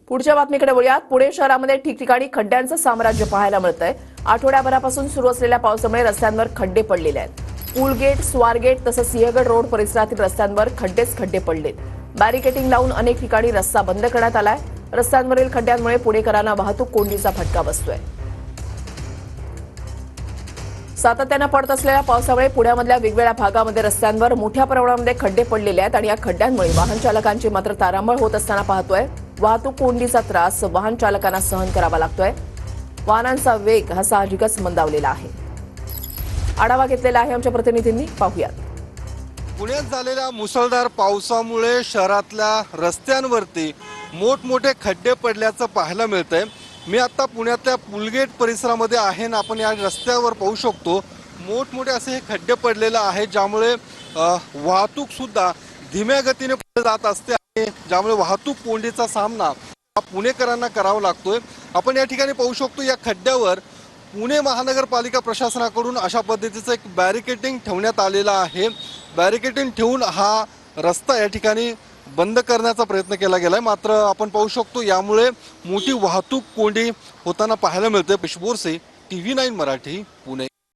पुढच्या बातमीकडे वळूयात। पुणे शहरामध्ये ठिकठिकाणी खड्ड्यांचं साम्राज्य पाहायला मिळतंय। आठवड्याभरापासून सुरू असलेल्या पावसामुळे रस्त्यांवर खड्डे पडलेले आहेत। पुलगेट, स्वारगेट तसंच सिंहगड रोड परिसरातील रस्त्यांवर खड्डेच खड्डे पडलेत। बॅरिकेडिंग लावून अनेक ठिकाणी रस्ता बंद करण्यात आलाय। रस्त्यांवरील खड्ड्यांमुळे पुणेकरांना वाहतूक कोंडीचा फटका बसतोय। सातत्यानं पडत असलेल्या पावसामुळे पुण्यामधल्या वेगवेगळ्या भागामध्ये रस्त्यांवर मोठ्या प्रमाणामध्ये खड्डे पडलेले आहेत आणि या खड्ड्यांमुळे वाहन चालकांची मात्र तारांबळ होत असताना पाहतोय। वाहतूक कोंडीचा त्रास वाहन चालकांना सहन करावा लागतोय। वाहनांचा वेग हा साहजिकच मंदावलेला आहे। आढावा घेतलेला आहे आमच्या प्रतिनिधींनी, पाहूयात। पुण्यात झालेल्या मुसळधार पावसामुळे शहरातल्या रस्त्यांवरती मोठमोठे खड्डे पडल्याचं पाहायला मिळतंय। मी आता पुण्यातल्या पुलगेट परिसरामध्ये आहे ना, आपण या रस्त्यावर पाहू शकतो मोठमोठे असे हे खड्डे पडलेले आहेत, ज्यामुळे वाहतूक सुद्धा धीम्या गतीने पुढे जात असते आणि ज्यामुळे वाहतूक कोंडीचा सामना पुणेकरांना करावा लागतोय। आपण या ठिकाणी पाहू शकतो या खड्ड्यावर पुणे महानगरपालिका प्रशासनाकडून अशा पद्धतीचं एक बॅरिकेडिंग ठेवण्यात आलेलं आहे। बॅरिकेडिंग ठेवून हा रस्ता या ठिकाणी बंद करण्याचा प्रयत्न केला गेलाय, मात्र आपण पाहू शकतो यामुळे मोठी वाहतूक कोंडी होताना पाहायला मिळते। पिशबोरसे, TV9 मराठी, पुणे।